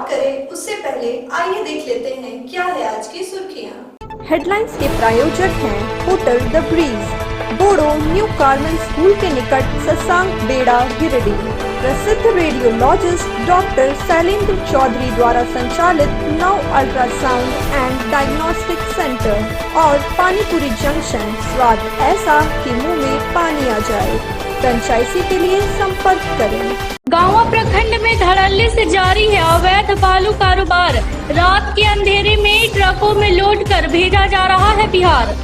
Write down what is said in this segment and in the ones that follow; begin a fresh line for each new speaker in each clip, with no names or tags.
शुरुआत करें उससे पहले आइए देख लेते हैं क्या है आज की सुर्खियां।
हेडलाइंस के प्रायोजक हैं hotel the breeze, Bodo new Carmel school के निकट, ससांग बेड़ा, गिरिडीह। प्रसिद्ध रेडियोलॉजिस्ट डॉक्टर शैलेंद्र चौधरी द्वारा संचालित नव अल्ट्रासाउंड एंड डायग्नोस्टिक सेंटर और पानीपुरी जंक्शन, स्वाद ऐसा कि मुंह में पानी आ जाए। फ्रेंचाइजी के लिए संपर्क करें।
गांवा प्रखंड में धड़ल्ले से जारी है अवैध बालू कारोबार। रात के अंधेरे में ट्रकों में लोड कर भेजा जा रहा है बिहार।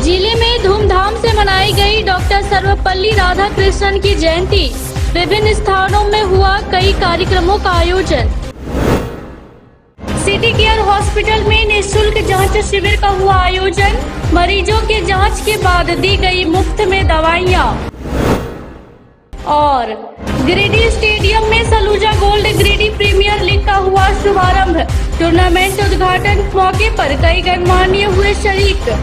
जिले में धूमधाम से मनाई गई डॉक्टर सर्वपल्ली राधाकृष्णन की जयंती। विभिन्न स्थानों में हुआ कई कार्यक्रमों का आयोजन। सिटी केयर हॉस्पिटल में निःशुल्क जांच शिविर का हुआ आयोजन। मरीजों के जांच के बाद दी गई मुफ्त में दवाइयां। और गिरिडीह स्टेडियम में Saluja gold Giridih premier league का हुआ शुभारंभ। टूर्नामेंट उद्घाटन मौके पर कई गणमान्य हुए शरीक।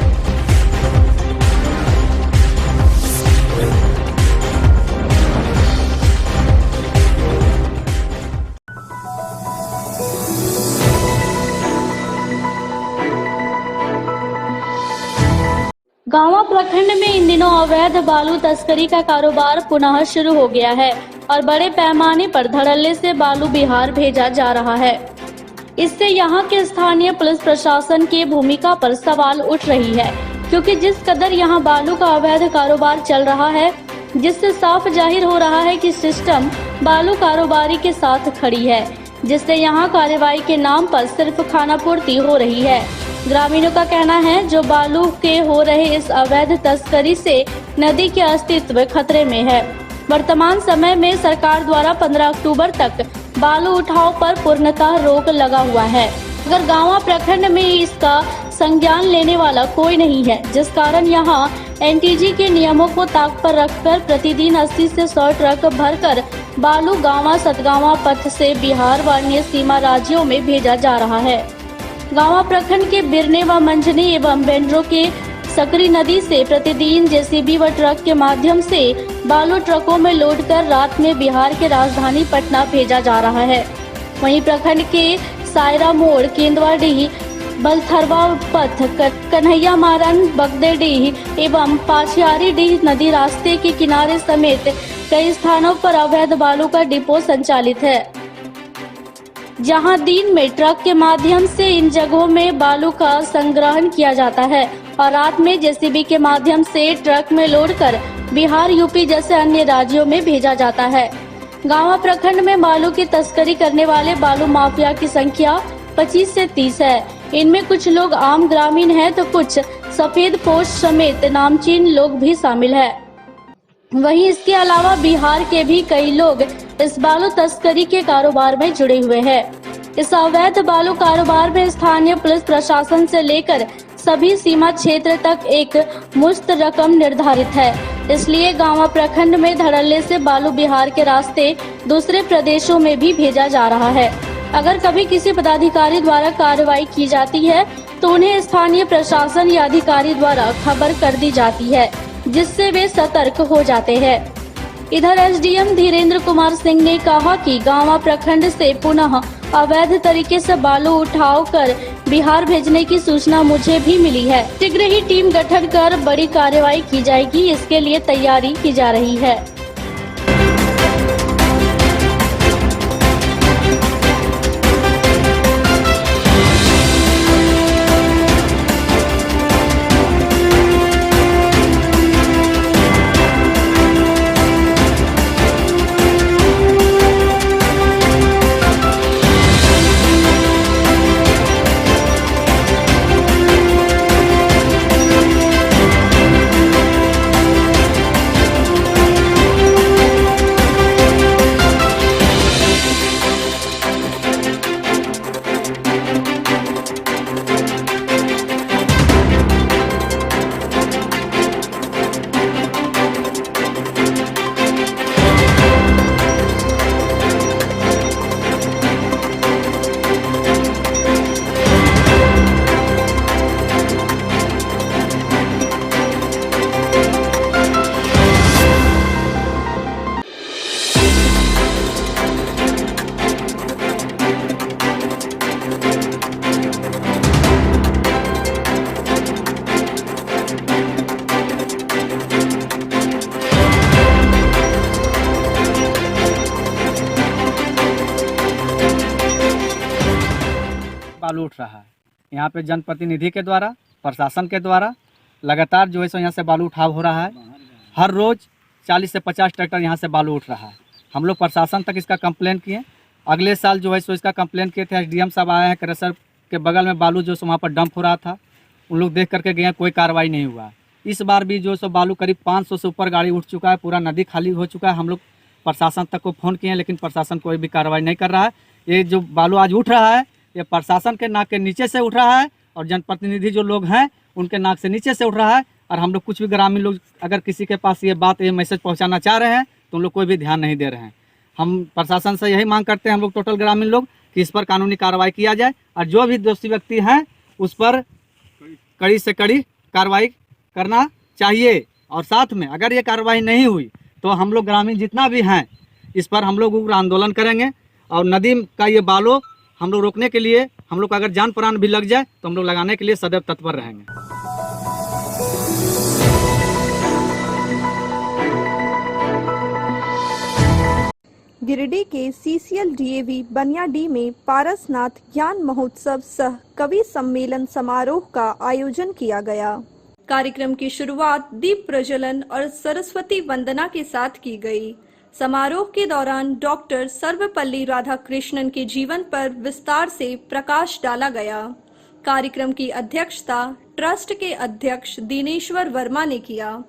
गांवा प्रखंड में इन दिनों अवैध बालू तस्करी का कारोबार पुनः शुरू हो गया है और बड़े पैमाने पर धड़ल्ले से बालू बिहार भेजा जा रहा है। इससे यहां के स्थानीय पुलिस प्रशासन की भूमिका पर सवाल उठ रही है, क्योंकि जिस कदर यहां बालू का अवैध कारोबार चल रहा है, जिससे साफ जाहिर हो रहा है कि सिस्टम बालू कारोबारी के साथ खड़ी है, जिससे यहां कार्रवाई के नाम पर सिर्फ खानापूर्ति हो रही है। ग्रामीणों का कहना है जो बालू के हो रहे इस अवैध तस्करी से नदी के अस्तित्व खतरे में है। वर्तमान समय में सरकार द्वारा 15 अक्टूबर तक बालू उठाव पर पूर्णतः रोक लगा हुआ है, मगर गांवा प्रखंड में इसका संज्ञान लेने वाला कोई नहीं है, जिस कारण यहां एनटीजी के नियमों को ताक पर रखकर प्रतिदिन 80 से 100 ट्रक भरकर बालू गांवा सतगांवा पथ से बिहार व अन्य सीमा राज्यों में भेजा जा रहा है। गांवा प्रखंड के बिरने व मंझनी एवं बेंड्रो के सकरी नदी से प्रतिदिन जेसीबी व ट्रक के माध्यम से बालू ट्रकों में लोड कर रात में बिहार के राजधानी पटना भेजा जा रहा है। वहीं प्रखंड के सायरा मोड़, केंदवाडीह, बलथरवा पथ, कन्हैया मारन, बगदेडीह एवं पाछियारीडीह नदी रास्ते के किनारे समेत कई स्थानों पर अवैध बालू का डिपो संचालित है, जहां दिन में ट्रक के माध्यम से इन जगहों में बालू का संग्रहण किया जाता है और रात में जेसीबी के माध्यम से ट्रक में लोड कर बिहार, यूपी जैसे अन्य राज्यों में भेजा जाता है। गांवा प्रखंड में बालू की तस्करी करने वाले बालू माफिया की संख्या 25 से 30 है। इनमें कुछ लोग आम ग्रामीण हैं तो कुछ सफेद पोश समेत नामचीन लोग भी शामिल है। वहीं इसके अलावा बिहार के भी कई लोग इस बालू तस्करी के कारोबार में जुड़े हुए हैं। इस अवैध बालू कारोबार में स्थानीय पुलिस प्रशासन से लेकर सभी सीमा क्षेत्र तक एक मुश्त रकम निर्धारित है। इसलिए गांवा प्रखंड में धड़ल्ले से बालू बिहार के रास्ते दूसरे प्रदेशों में भी भेजा जा रहा है। अगर कभी किसी पदाधिकारी द्वारा कार्रवाई की जाती है तो उन्हें स्थानीय प्रशासन या अधिकारी द्वारा खबर कर दी जाती है, जिससे वे सतर्क हो जाते हैं। इधर एसडीएम धीरेन्द्र कुमार सिंह ने कहा कि गांवा प्रखंड से पुनः अवैध तरीके से बालू उठाव कर बिहार भेजने की सूचना मुझे भी मिली है। शीघ्र ही टीम गठन कर बड़ी कार्रवाई की जाएगी, इसके लिए तैयारी की जा रही है।
बालू उठ रहा है। यहाँ पे जनप्रतिनिधि के द्वारा, प्रशासन के द्वारा लगातार जो है सो यहाँ से बालू उठाव हो रहा है। हर रोज़ 40 से 50 ट्रैक्टर यहाँ से बालू उठ रहा है। हम लोग प्रशासन तक इसका कंप्लेंट किए। अगले साल जो है सो इसका कंप्लेंट किए थे। एसडीएम साहब आए हैं, क्रशर के बगल में बालू जो सो वहाँ पर डंप हो रहा था, उन लोग देख करके गए, कोई कार्रवाई नहीं हुआ। इस बार भी जो सो बालू करीब 500 से ऊपर गाड़ी उठ चुका है, पूरा नदी खाली हो चुका है। हम लोग प्रशासन तक को फ़ोन किए, लेकिन प्रशासन कोई भी कार्रवाई नहीं कर रहा है। ये जो बालू आज उठ रहा है, ये प्रशासन के नाक के नीचे से उठ रहा है और जनप्रतिनिधि जो लोग हैं उनके नाक से नीचे से उठ रहा है। और हम लोग कुछ भी ग्रामीण लोग अगर किसी के पास ये बात, ये मैसेज पहुंचाना चाह रहे हैं तो उन लोग कोई भी ध्यान नहीं दे रहे हैं। हम प्रशासन से यही मांग करते हैं, हम लोग टोटल ग्रामीण लोग, कि इस पर कानूनी कार्रवाई किया जाए और जो भी दोषी व्यक्ति हैं उस पर कड़ी से कड़ी कार्रवाई करना चाहिए। और साथ में अगर ये कार्रवाई नहीं हुई तो हम लोग ग्रामीण जितना भी हैं इस पर हम लोग उग्र आंदोलन करेंगे। और नदी का ये बालू हम लोग रोकने के लिए, हम लोग अगर जान प्राण भी लग जाए तो हम लोग लगाने के लिए सदैव तत्पर रहेंगे।
गिरिडीह के सीसीएल डीएवी बनियाडीह में पारसनाथ ज्ञान महोत्सव सह कवि सम्मेलन समारोह का आयोजन किया गया। कार्यक्रम की शुरुआत दीप प्रज्वलन और सरस्वती वंदना के साथ की गई। समारोह के दौरान डॉक्टर सर्वपल्ली राधाकृष्णन के जीवन पर विस्तार से प्रकाश डाला गया। कार्यक्रम की अध्यक्षता ट्रस्ट के अध्यक्ष दिनेश्वर वर्मा ने किया।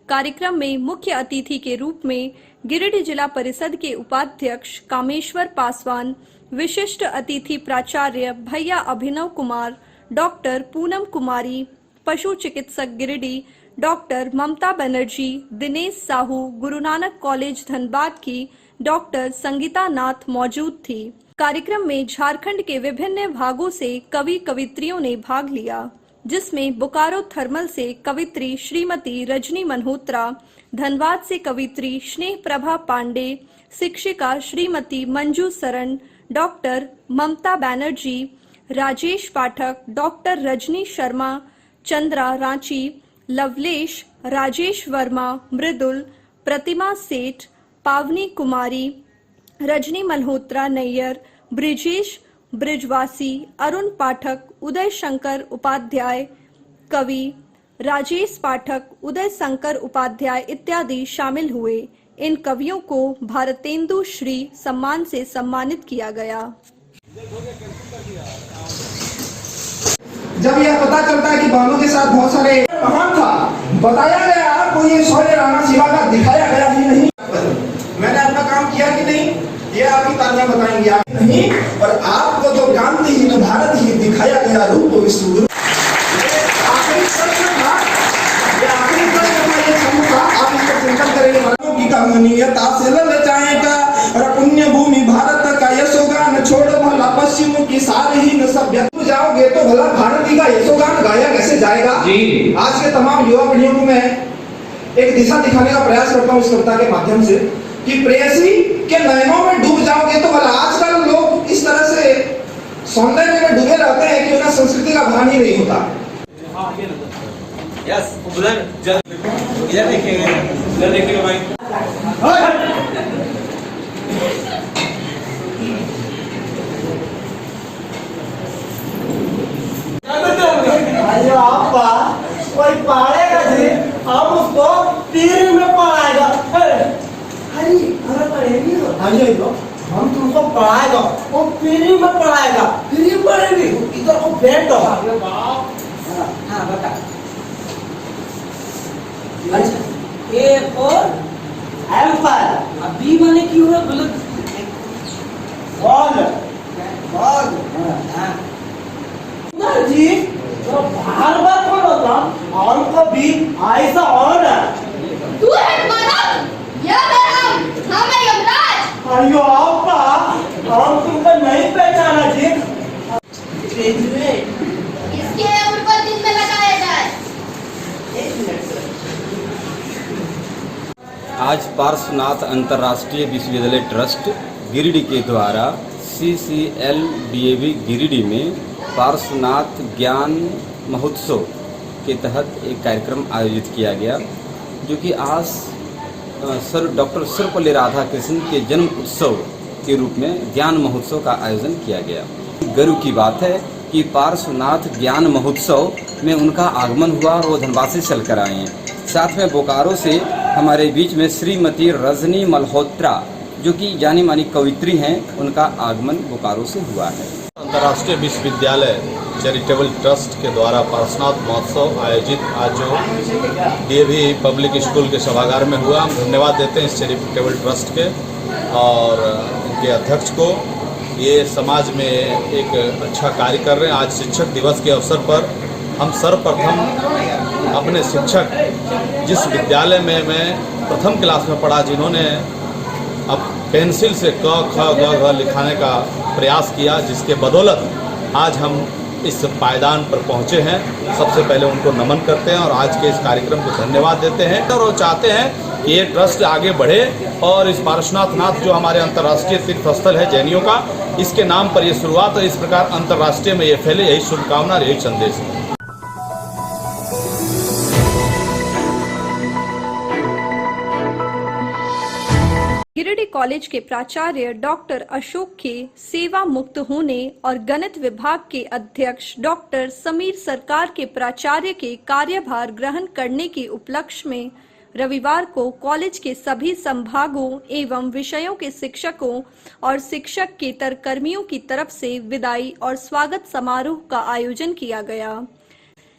कार्यक्रम में मुख्य अतिथि के रूप में गिरिडीह जिला परिषद के उपाध्यक्ष कामेश्वर पासवान, विशिष्ट अतिथि प्राचार्य भैया अभिनव कुमार, डॉक्टर पूनम कुमारी, पशु चिकित्सक गिरिडीह डॉक्टर ममता बनर्जी, दिनेश साहू, गुरु नानक कॉलेज धनबाद की डॉक्टर संगीता नाथ मौजूद थी। कार्यक्रम में झारखंड के विभिन्न भागों से कवि कवित्रियों ने भाग लिया, जिसमें बोकारो थर्मल से कवित्री श्रीमती रजनी मल्होत्रा, धनबाद से कवित्री स्नेह प्रभा पांडे, शिक्षिका श्रीमती मंजू सरन, डॉक्टर ममता बैनर्जी, राजेश पाठक, डॉक्टर रजनी शर्मा, चंद्रा रांची, लवलेश, राजेश वर्मा, मृदुल, प्रतिमा सेठ, पावनी कुमारी, रजनी मल्होत्रा नैयर, ब्रिजेश ब्रिजवासी, अरुण पाठक, उदय शंकर उपाध्याय कवि, राजेश पाठक, उदय शंकर उपाध्याय इत्यादि शामिल हुए। इन कवियों को भारतेंदु श्री सम्मान से सम्मानित किया गया।
जब यह पता चलता है कि बालू के साथ बहुत सारे महान था, बताया गया, कोई शौर्य राणा शिवा का दिखाया गया ही नहीं। मैंने अपना काम किया कि नहीं, ये आपकी तालियां बताएंगे आप नहीं, और आपको तो गांधी ही न भारत ही दिखाया गया रूप विश्व। आखिरी प्रश्न था, ये समूह था, आप इसको चिंतन करेंगे। की कमनीयता से ललचाएगा और पुण्य भूमि भारत का यशोगान छोड़ भला पश्चिम की सारी ही न सभ्यता जाओगे तो भला भारती का यशोगान गाया कैसे जाएगा। आज के तमाम युवा पीढ़ियों को मैं एक दिशा दिखाने का प्रयास करता हूँ इस कविता के माध्यम से, कि प्रेयसी के नयनों में डूब जाओगे तो भला। आजकल लोग इस तरह से सौंदर्य में डूबे रहते हैं कि उन्हें संस्कृति का भान ही नहीं होता।
यस, उधर इधर देखिएगा भाई।
अरे आपा कोई पढ़ेगा जी, हम उसको तीर में पढ़ाएगा। अरे पढ़ेगी तो हम तुमको पढ़ाएगा, वो फ्री में पढ़ाएगा। फ्री पढ़ेगी, इधर को बैठो। हाँ बता। ए और एम्पायर। अभी मैंने क्यों है गलत? Ball ball. हाँ जी, तो बाहर बात कौन होता? और को भी ऐसा और है।
तू है मानव, या हम है यमराज।
अयो आपा, हम तुमको नहीं पहचाना जी।
इसके ऊपर दिन में लगाया जाए।
आज पार्श्वनाथ अंतर्राष्ट्रीय विश्वविद्यालय ट्रस्ट गिरिडीह के द्वारा CCL DAV गिरिडीह में पार्श्वनाथ ज्ञान महोत्सव के तहत एक कार्यक्रम आयोजित किया गया, जो कि आज डॉक्टर सर्वपल्ली राधाकृष्णन के जन्म उत्सव के रूप में ज्ञान महोत्सव का आयोजन किया गया। गर्व की बात है कि पार्श्वनाथ ज्ञान महोत्सव में उनका आगमन हुआ और वो धनबाद से चल कर आए हैं। साथ में बोकारो से हमारे बीच में श्रीमती रजनी मल्होत्रा जो कि जानी मानी कवित्री हैं, उनका आगमन बोकारो से हुआ है।
अंतर्राष्ट्रीय विश्वविद्यालय चैरिटेबल ट्रस्ट के द्वारा पार्श्वनाथ महोत्सव आयोजित आज जो डीएवी पब्लिक स्कूल के सभागार में हुआ, हम धन्यवाद देते हैं इस चैरिटेबल ट्रस्ट के और इनके अध्यक्ष को। ये समाज में एक अच्छा कार्य कर रहे हैं। आज शिक्षक दिवस के अवसर पर हम सर्वप्रथम अपने शिक्षक, जिस विद्यालय में मैं प्रथम क्लास में पढ़ा, जिन्होंने अब पेंसिल से क ख ग घ लिखाने का प्रयास किया, जिसके बदौलत आज हम इस पायदान पर पहुंचे हैं, सबसे पहले उनको नमन करते हैं और आज के इस कार्यक्रम को धन्यवाद देते हैं। और वो चाहते हैं कि ये ट्रस्ट आगे बढ़े और इस पार्श्वनाथ नाथ जो हमारे अंतर्राष्ट्रीय तीर्थ स्थल है जैनियों का, इसके नाम पर ये शुरुआत और इस प्रकार अंतर्राष्ट्रीय में ये फैले, यही शुभकामना और यही संदेश है।
गिरिडीह कॉलेज के प्राचार्य डॉक्टर अशोक के सेवा मुक्त होने और गणित विभाग के अध्यक्ष डॉक्टर समीर सरकार के प्राचार्य के कार्यभार ग्रहण करने के उपलक्ष्य में रविवार को कॉलेज के सभी संभागों एवं विषयों के शिक्षकों और शिक्षकेतर कर्मियों की तरफ से विदाई और स्वागत समारोह का आयोजन किया गया।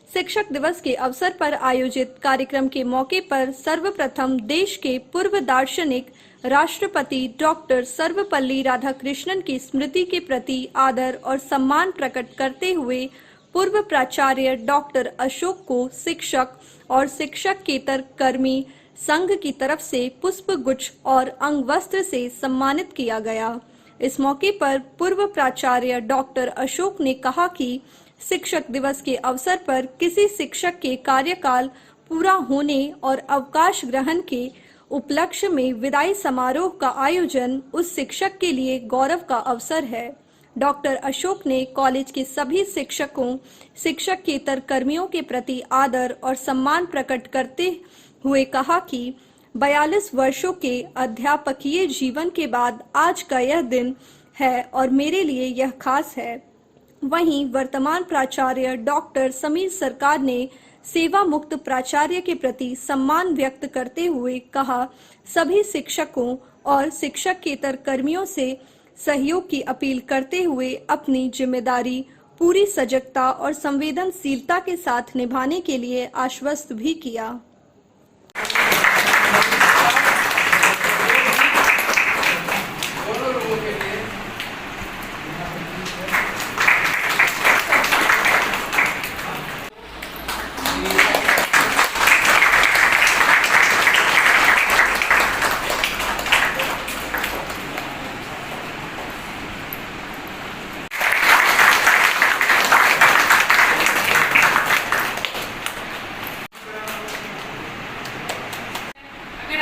शिक्षक दिवस के अवसर पर आयोजित कार्यक्रम के मौके पर सर्वप्रथम देश के पूर्व दार्शनिक राष्ट्रपति डॉक्टर सर्वपल्ली राधाकृष्णन की स्मृति के प्रति आदर और सम्मान प्रकट करते हुए पूर्व प्राचार्य डॉक्टर अशोक को शिक्षक और शिक्षकेतर कर्मी संघ की तरफ से पुष्प गुच्छ और अंगवस्त्र से सम्मानित किया गया। इस मौके पर पूर्व प्राचार्य डॉक्टर अशोक ने कहा कि शिक्षक दिवस के अवसर पर किसी शिक्षक के कार्यकाल पूरा होने और अवकाश ग्रहण के उपलक्ष्य में विदाई समारोह का आयोजन उस शिक्षक के लिए गौरव का अवसर है। डॉक्टर अशोक ने कॉलेज के सभी शिक्षकों, शिक्षकेतर कर्मियों के प्रति आदर और सम्मान प्रकट करते हुए कहा कि 42 वर्षों के अध्यापकीय जीवन के बाद आज का यह दिन है और मेरे लिए यह खास है। वहीं वर्तमान प्राचार्य डॉक्टर समीर सरकार ने सेवा मुक्त प्राचार्य के प्रति सम्मान व्यक्त करते हुए कहा, सभी शिक्षकों और शिक्षकेतर कर्मियों से सहयोग की अपील करते हुए अपनी जिम्मेदारी पूरी सजगता और संवेदनशीलता के साथ निभाने के लिए आश्वस्त भी किया।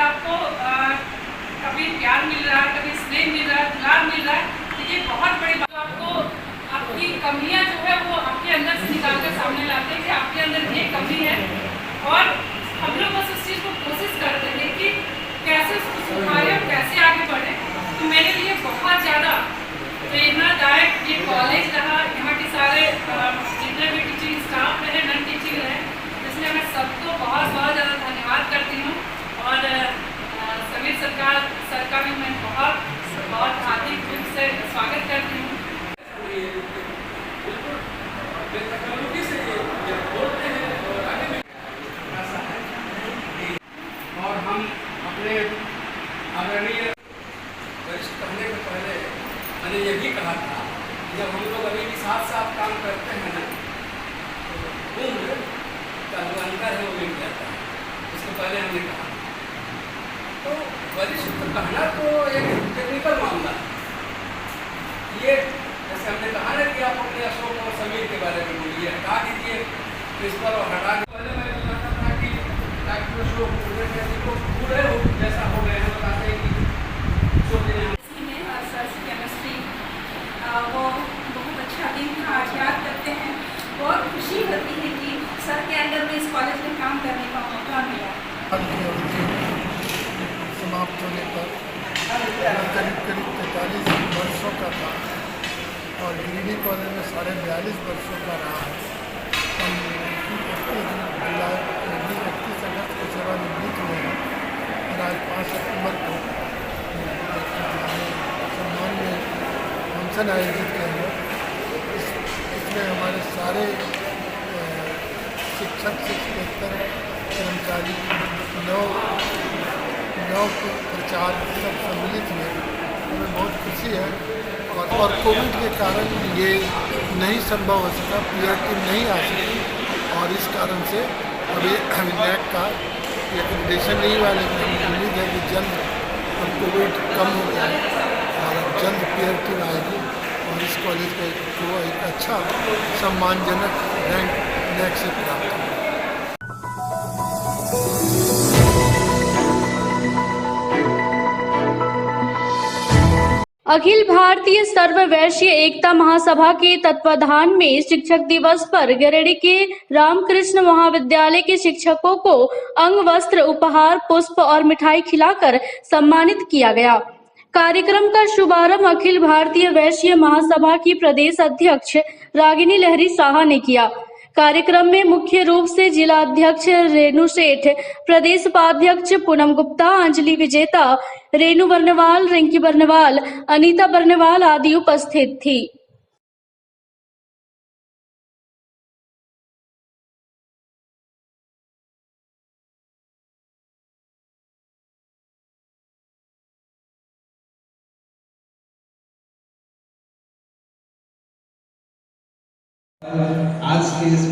आपको कभी प्यार मिल रहा है, कभी स्नेह मिल रहा है, दुलार मिल रहा है, तो ये बहुत बड़ी बात। आपको आपकी कमियां जो है वो आपके अंदर से निकाल कर सामने लाते हैं कि आपके अंदर ये कमी है और हम लोग बस उस चीज़ को कोशिश करते हैं कि कैसे उसको सुधारें और कैसे आगे बढ़े। तो मेरे लिए बहुत ज़्यादा प्रेरणादायक ये कॉलेज रहा, यहाँ के सारे जितने भी टीचिंग स्टाफ रहे, नॉन टीचिंग रहे, इसलिए मैं सबको बहुत बहुत ज़्यादा धन्यवाद करती हूँ। और समीर सर का भी मैं बहुत हार्दिक रूप से स्वागत करती हूँ।
और हम अपने आदरणीय वरिष्ठ कहने के पहले मैंने ये भी कहा था, जब हम लोग अभी भी साथ साथ काम करते हैं ना, तो उम्र का जो अंतर है वो मिल जाता है। इसको पहले हमने कहा तो वरिष्ठ कहना तो एक टेक्निकल मामला है। ये जैसे हमने कहा ना कि आप अपने अशोक और समीर के बारे में बोलिए, हटा दीजिए प्रिंसिपल और हटा के पहले मैं बताता था कि डॉक्टर अशोक पूरे जैसा हो गए हैं, बताते हैं कि
केमिस्ट्री वो बहुत अच्छा दिन था, आज याद करते हैं। बहुत खुशी होती है कि सर के अंडर में इस कॉलेज में काम करने का मौका मिला।
समाप्त होने पर करीब 43 वर्षों का था
और गिरिडीह कॉलेज में 42.5 वर्षों का रहा है। हम 31 अगस्त को सेवानिवृत्त हुए हैं और आज 5 सितंबर को सम्मान में फंक्शन आयोजित किया गया। इसमें हमारे सारे शिक्षक, शिक्षकेतर, कर्मचारी, नव प्रचार सब सम्मिलित हुए। हमें बहुत खुशी है और कोविड के कारण ये नहीं संभव हो सका, पीआर टीम नहीं आ सकी और इस कारण से अभी NAAC का एक्रेडिटेशन नहीं हुआ, लेकिन हमें उम्मीद है कि जल्द अब कोविड कम हो गया है और अब जल्द पीआर टीम आएगी और इस कॉलेज को एक अच्छा सम्मानजनक रैंक NAAC से प्राप्त होगा।
अखिल भारतीय सर्ववैश्य एकता महासभा के तत्वाधान में शिक्षक दिवस पर गिरिडीह के रामकृष्ण महाविद्यालय के शिक्षकों को अंग वस्त्र, उपहार, पुष्प और मिठाई खिलाकर सम्मानित किया गया। कार्यक्रम का शुभारंभ अखिल भारतीय वैश्य महासभा की प्रदेश अध्यक्ष रागिनी लहरी साहा ने किया। कार्यक्रम में मुख्य रूप से जिला अध्यक्ष रेणु सेठ, प्रदेश उपाध्यक्ष पूनम गुप्ता, अंजलि विजेता, रेणु बर्नवाल, रिंकी बर्नवाल, अनीता बर्नवाल आदि उपस्थित थी।
आज के इस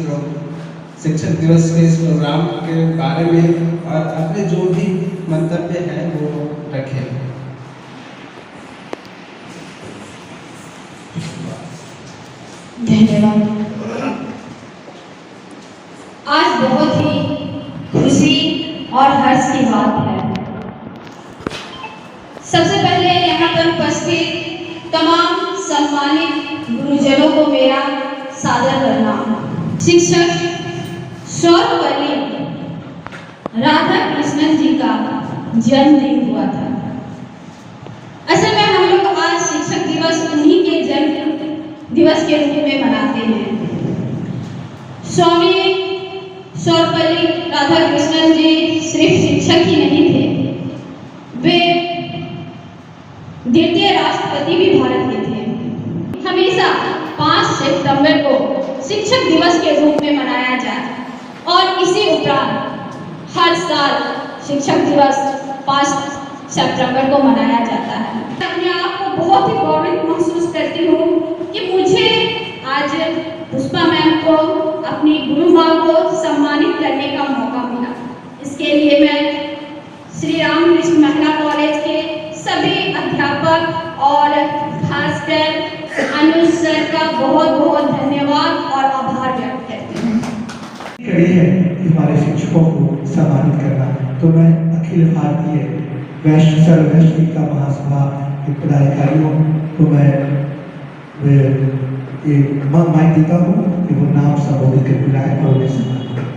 शिक्षक दिवस के इस प्रोग्राम के बारे में और अपने जो भी मंतव्य है वो रखें।
धन्यवाद। आज बहुत ही खुशी और हर्ष की बात है। सबसे पहले यहाँ पर उपस्थित तमाम सम्मानित गुरुजनों को मेरा सादर प्रणाम। शिक्षक सर्वपल्ली राधा कृष्णन जी का जन्मदिन हुआ था। असल में हम लोग आज शिक्षक दिवस उन्हीं के जन्म दिवस के रूप में मनाते हैं। स्वामी सर्वपल्ली राधा कृष्णन जी सिर्फ शिक्षक ही नहीं थे, वे द्वितीय राष्ट्रपति भी भारत के थे। हमेशा 5 सितंबर को शिक्षक दिवस के रूप में मनाया जाए और इसी उपरांत हर साल शिक्षक दिवस 5 सितंबर को मनाया जाता है। अपने आप को बहुत ही गौरवित महसूस करती हूँ कि मुझे आज पुष्पा मैम को, अपनी गुरु माँ को सम्मानित करने का मौका मिला। इसके लिए मैं श्री रामकृष्ण महिला कॉलेज के सभी अध्यापक और खासकर अनुज सर का बहुत बहुत धन्यवाद और आभार व्यक्त करती हूँ।
कड़ी है हमारे शिक्षकों को सम्मानित करना, तो मैं अखिल भारतीय वैश्य सर्ववैश्य एकता महासभा के पदाधिकारियों को मैं माइक देता हूँ कि वो नाम संबोधित कर बुलाए और उन्हें सम्मानित करें।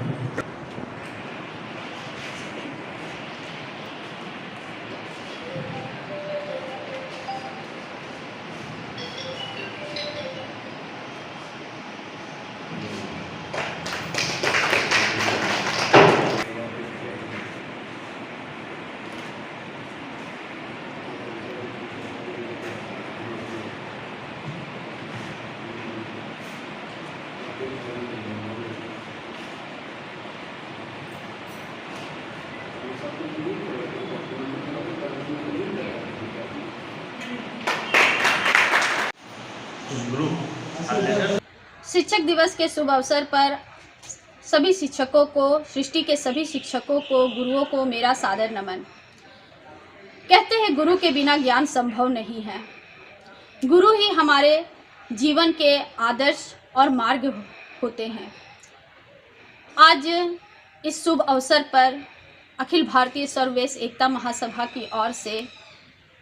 शिक्षक दिवस के शुभ अवसर पर सभी शिक्षकों को, सृष्टि के सभी शिक्षकों को, गुरुओं को मेरा सादर नमन। कहते हैं गुरु के बिना ज्ञान संभव नहीं है। गुरु ही हमारे जीवन के आदर्श और मार्ग होते हैं। आज इस शुभ अवसर पर अखिल भारतीय सर्ववैश्य एकता महासभा की ओर से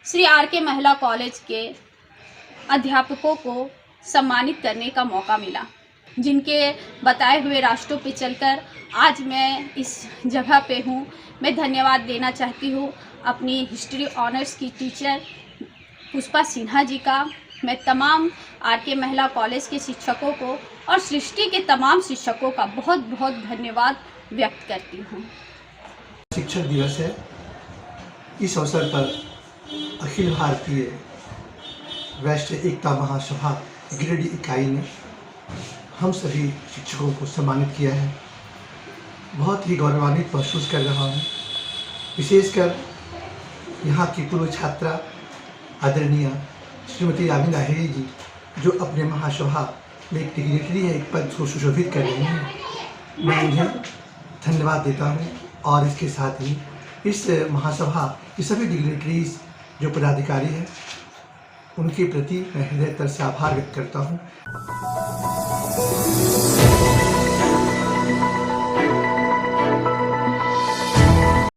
श्री RK महिला कॉलेज के अध्यापकों को सम्मानित करने का मौका मिला, जिनके बताए हुए रास्तों पे चलकर आज मैं इस जगह पे हूँ। मैं धन्यवाद देना चाहती हूँ अपनी हिस्ट्री ऑनर्स की टीचर पुष्पा सिन्हा जी का मैं तमाम आरके महिला कॉलेज के शिक्षकों को और सृष्टि के तमाम शिक्षकों का बहुत बहुत धन्यवाद व्यक्त करती हूँ।
शिक्षक दिवस है। इस अवसर पर अखिल भारतीय वैश्य एकता महासभा गिरिडीह इकाई ने हम सभी शिक्षकों को सम्मानित किया है। बहुत ही गौरवान्वित महसूस कर रहा हूँ, विशेषकर यहाँ की पूर्व छात्रा आदरणीय श्रीमती रामी लाहिड़ी जी, जो अपने महासभा में एक डिग्नेटरी है, एक पद को सुशोभित कर रही हैं। मैं उन्हें धन्यवाद देता हूँ और इसके साथ ही इस महासभा की सभी डिग्नेटरीज जो पदाधिकारी हैं उनके प्रति मैं हृदयतर से आभार व्यक्त करता हूँ।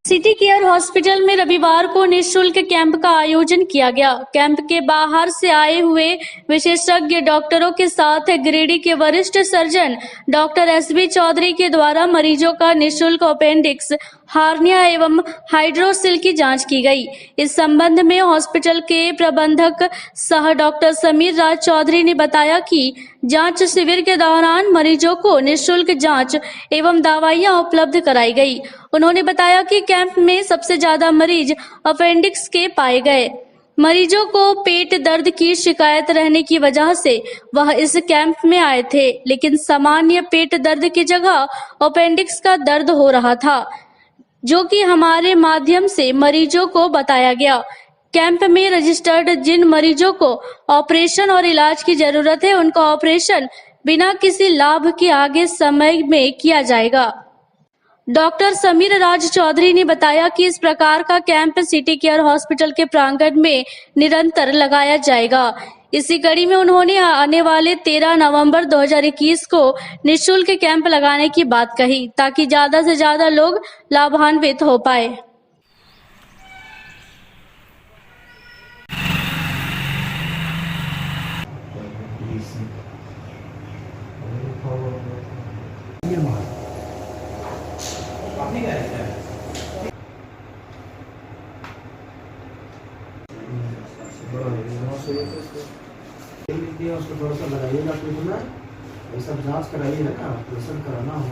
सिटी केयर हॉस्पिटल में रविवार को निःशुल्क कैंप का आयोजन किया गया। कैंप के बाहर से आए हुए विशेषज्ञ डॉक्टरों के साथ गिरिडीह के वरिष्ठ सर्जन डॉक्टर एसबी चौधरी के द्वारा मरीजों का निःशुल्क अपेंडिक्स, हार्निया एवं हाइड्रोसिल की जांच की गई। इस संबंध में हॉस्पिटल के प्रबंधक सह डॉक्टर समीर राज चौधरी ने बताया कि जांच शिविर के दौरान मरीजों को निःशुल्क जांच एवं दवाइयां उपलब्ध कराई गई। उन्होंने बताया कि कैंप में सबसे ज्यादा मरीज अपेंडिक्स के पाए गए। मरीजों को पेट दर्द की शिकायत रहने की वजह से वह इस कैंप में आए थे, लेकिन सामान्य पेट दर्द की जगह अपेंडिक्स का दर्द हो रहा था, जो कि हमारे माध्यम से मरीजों को बताया गया। कैंप में रजिस्टर्ड जिन मरीजों को ऑपरेशन और इलाज की जरूरत है, उनका ऑपरेशन बिना किसी लाभ के आगे समय में किया जाएगा। डॉक्टर समीर राज चौधरी ने बताया कि इस प्रकार का कैंप सिटी केयर हॉस्पिटल के प्रांगण में निरंतर लगाया जाएगा। इसी कड़ी में उन्होंने आने वाले 13 नवंबर 2021 को निःशुल्क कैंप लगाने की बात कही, ताकि ज्यादा से ज्यादा लोग लाभान्वित हो पाए।
उसको थोड़ा सा लगाइएगा, ये सब जांच कराइएगा ना, ऑपरेशन कराना हो।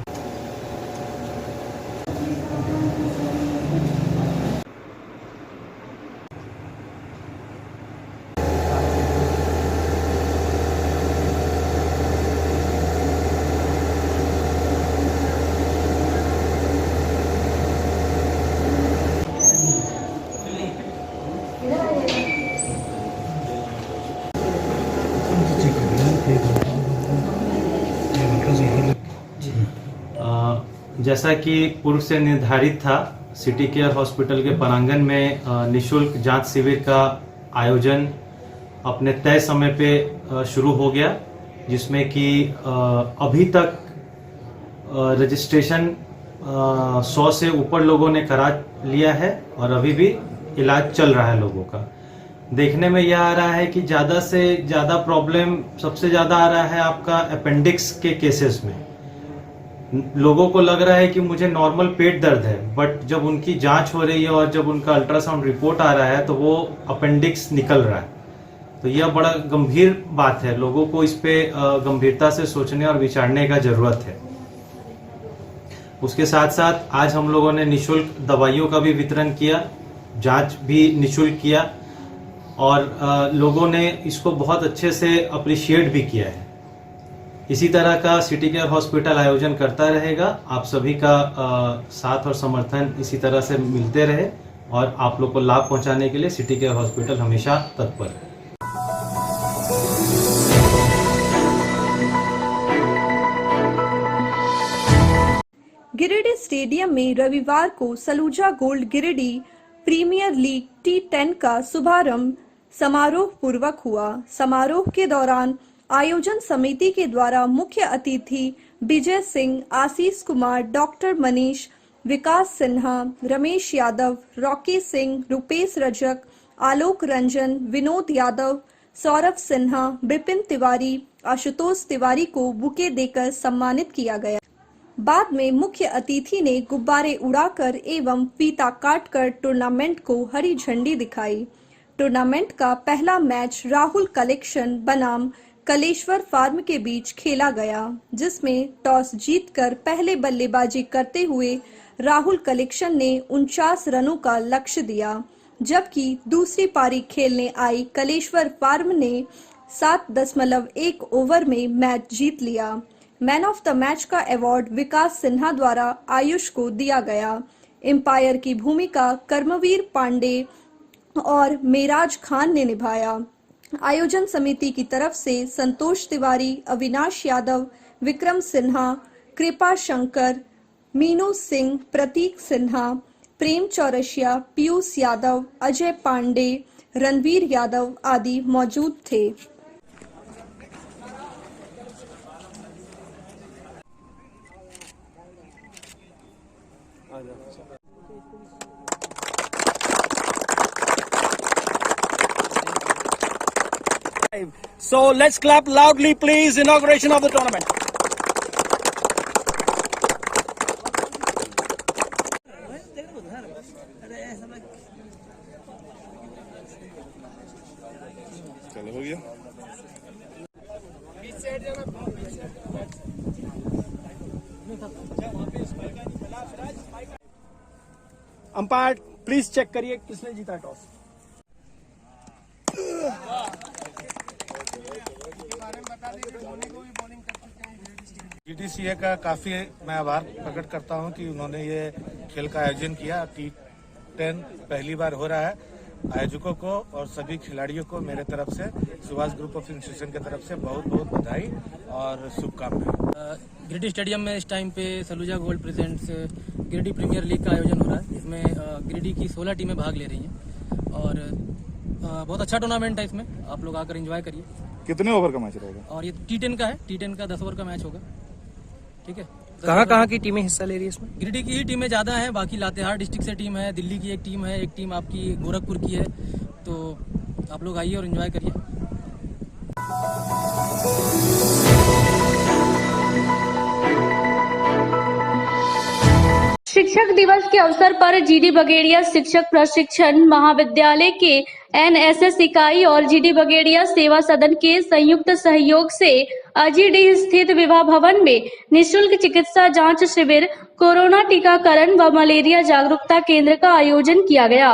जैसा कि पूर्व से निर्धारित था, सिटी केयर हॉस्पिटल के प्रांगण में निःशुल्क जांच शिविर का आयोजन अपने तय समय पे शुरू हो गया, जिसमें कि अभी तक रजिस्ट्रेशन 100 से ऊपर लोगों ने करा लिया है और अभी भी इलाज चल रहा है लोगों का। देखने में यह आ रहा है कि ज़्यादा से ज़्यादा प्रॉब्लम सबसे ज़्यादा आ रहा है आपका अपेंडिक्स के केसेस में। लोगों को लग रहा है कि मुझे नॉर्मल पेट दर्द है, बट जब उनकी जांच हो रही है और जब उनका अल्ट्रासाउंड रिपोर्ट आ रहा है तो वो अपेंडिक्स निकल रहा है। तो यह बड़ा गंभीर बात है, लोगों को इस पे गंभीरता से सोचने और विचारने का जरूरत है। उसके साथ साथ आज हम लोगों ने निःशुल्क दवाइयों का भी वितरण किया, जांच भी निःशुल्क किया और लोगों ने इसको बहुत अच्छे से अप्रिशिएट भी किया है। इसी तरह का सिटी केयर हॉस्पिटल आयोजन करता रहेगा। आप सभी का साथ और समर्थन इसी तरह से मिलते रहे और आप लोग को लाभ पहुंचाने के लिए सिटी केयर हॉस्पिटल हमेशा तत्पर है।
गिरिडीह स्टेडियम में रविवार को Saluja gold Giridih premier league T10 का शुभारंभ समारोह पूर्वक हुआ। समारोह के दौरान आयोजन समिति के द्वारा मुख्य अतिथि विजय सिंह, आशीष कुमार, डॉक्टर मनीष, विकास सिन्हा, रमेश यादव, रॉकी सिंह, रुपेश रजक, आलोक रंजन, विनोद यादव, सौरभ सिन्हा, विपिन तिवारी, आशुतोष तिवारी को बुके देकर सम्मानित किया गया। बाद में मुख्य अतिथि ने गुब्बारे उड़ाकर एवं फीता काटकर टूर्नामेंट को हरी झंडी दिखाई। टूर्नामेंट का पहला मैच राहुल कलेक्शन बनाम कलेश्वर फार्म के बीच खेला गया, जिसमें टॉस जीतकर पहले बल्लेबाजी करते हुए राहुल कलेक्शन ने 49 रनों का लक्ष्य दिया, जबकि दूसरी पारी खेलने आई कलेश्वर फार्म ने 7.1 ओवर में मैच जीत लिया। मैन ऑफ द मैच का अवार्ड विकास सिन्हा द्वारा आयुष को दिया गया। एम्पायर की भूमिका कर्मवीर पांडे और मेराज खान ने निभाया। आयोजन समिति की तरफ से संतोष तिवारी, अविनाश यादव, विक्रम सिन्हा, कृपा शंकर, मीनू सिंह, प्रतीक सिन्हा, प्रेम चौरसिया, पीयूष यादव, अजय पांडे, रणवीर यादव आदि मौजूद थे।
So let's clap loudly, please. Inauguration of the tournament.
चलो हो गया।
अंपायर प्लीज चेक करिए किसने जीता टॉस।
GTCA का काफी मैं आभार प्रकट करता हूं कि उन्होंने ये खेल का आयोजन किया। T10 पहली बार हो रहा है। आयोजकों को और सभी खिलाड़ियों को मेरे तरफ से, सुभाष ग्रुप ऑफ इंस्टीट्यूशन की तरफ से बहुत बहुत बधाई और शुभकामनाएं।
गिरिडीह स्टेडियम में इस टाइम पे Saluja gold presents Giridih premier league का आयोजन हो रहा है। इसमें गिरिडीह की 16 टीमें भाग ले रही हैं और बहुत अच्छा टूर्नामेंट है। इसमें आप लोग आकर एंजॉय करिए।
कितने ओवर का मैच रहेगा?
और ये T10 का है। T10 का 10 ओवर का मैच होगा। ठीक है।
कहाँ की टीमें हिस्सा ले रही है इसमें?
गिरिडीह की ही टीमें ज़्यादा हैं, बाकी लातेहार डिस्ट्रिक्ट से टीम है, दिल्ली की एक टीम है, एक टीम आपकी गोरखपुर की है। तो आप लोग आइए और एंजॉय करिए।
शिक्षक दिवस के अवसर पर जीडी बगेड़िया शिक्षक प्रशिक्षण महाविद्यालय के एनएसएस इकाई और जीडी बगेड़िया सेवा सदन के संयुक्त सहयोग से अजीडीह स्थित विवाह भवन में निःशुल्क चिकित्सा जांच शिविर, कोरोना टीकाकरण व मलेरिया जागरूकता केंद्र का आयोजन किया गया।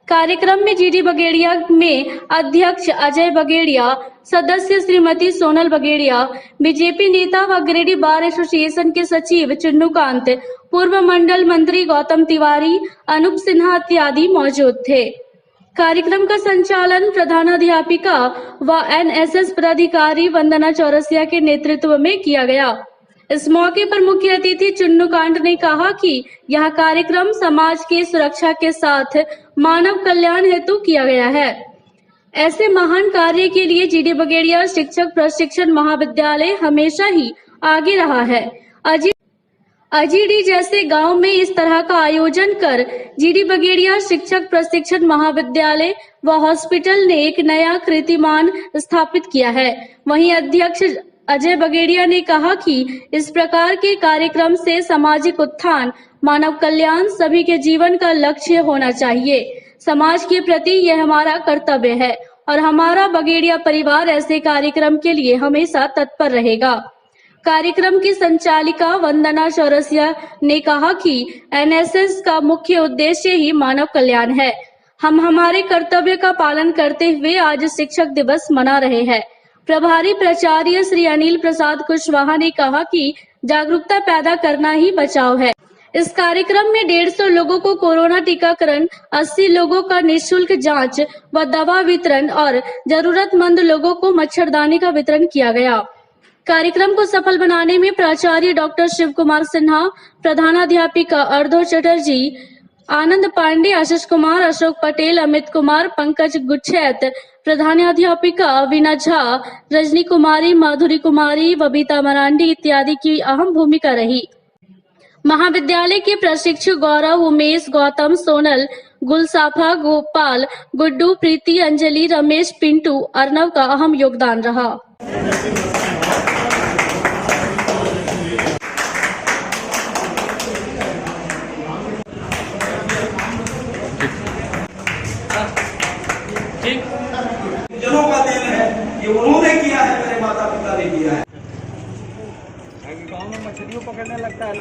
कार्यक्रम में जीडी बगेड़िया में अध्यक्ष अजय बगेड़िया, सदस्य श्रीमती सोनल बगेड़िया, बीजेपी नेता व गिरिडीह बार एसोसिएशन के सचिव चुन्नूकांत, पूर्व मंडल मंत्री गौतम तिवारी, अनूप सिन्हा इत्यादि मौजूद थे। कार्यक्रम का संचालन प्रधानाध्यापिका व एनएसएस पदाधिकारी वंदना चौरसिया के नेतृत्व में किया गया। इस मौके पर मुख्य अतिथि चुन्नूकांत ने कहा कि यह कार्यक्रम समाज के सुरक्षा के साथ मानव कल्याण हेतु किया गया है। ऐसे महान कार्य के लिए जीडी बगेड़िया शिक्षक प्रशिक्षण महाविद्यालय हमेशा ही आगे रहा है। अजीडीह जैसे गांव में इस तरह का आयोजन कर जीडी बगेड़िया शिक्षक प्रशिक्षण महाविद्यालय व हॉस्पिटल ने एक नया कीर्तिमान स्थापित किया है। वहीं अध्यक्ष अजय बगेड़िया ने कहा कि इस प्रकार के कार्यक्रम से सामाजिक उत्थान, मानव कल्याण सभी के जीवन का लक्ष्य होना चाहिए। समाज के प्रति यह हमारा कर्तव्य है और हमारा बगेड़िया परिवार ऐसे कार्यक्रम के लिए हमेशा तत्पर रहेगा। कार्यक्रम की संचालिका वंदना चौरसिया ने कहा कि एनएसएस का मुख्य उद्देश्य ही मानव कल्याण है। हम हमारे कर्तव्य का पालन करते हुए आज शिक्षक दिवस मना रहे हैं। प्रभारी प्राचार्य श्री अनिल प्रसाद कुशवाहा ने कहा कि जागरूकता पैदा करना ही बचाव है। इस कार्यक्रम में 150 लोगों को कोरोना टीकाकरण, 80 लोगों का निःशुल्क जांच व दवा वितरण और जरूरतमंद लोगों को मच्छरदानी का वितरण किया गया। कार्यक्रम को सफल बनाने में प्राचार्य डॉक्टर शिव कुमार सिन्हा, प्रधानाध्यापिका अर्धो चटर्जी, आनंद पांडे, आशीष कुमार, अशोक पटेल, अमित कुमार, पंकज गुच्छैत, प्रधानाध्यापिका वीना झा, रजनी कुमारी, माधुरी कुमारी, बबीता मरांडी इत्यादि की अहम भूमिका रही। महाविद्यालय के प्रशिक्षु गौरव, उमेश, गौतम, सोनल, गुलसाफा, गोपाल, गुड्डू, प्रीति, अंजलि, रमेश, पिंटू, अर्नव का अहम योगदान रहा।
ठीक
गुरुजनों का देन है, ये उन्होंने किया है, मेरे माता पिता ने किया है।
गाँव में मछलियों पकड़ने लगता है।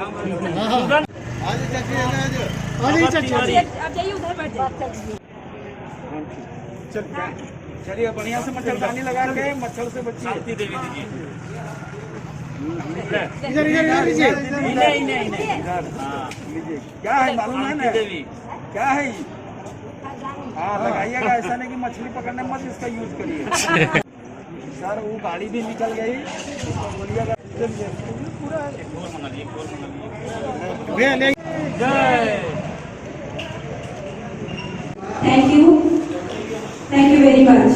चलिए बढ़िया से मच्छरदानी लगा के मच्छर से बचिए। देवी दीजिए लीजिए। क्या है मालूम है ना क्या है? हाँ लगाइएगा, ऐसा नहीं कि मछली पकड़ने मत इसका यूज करिए। सर वो गाड़ी भी निकल गई, बोलिएगा पूरा
थैंक यू वेरी मच।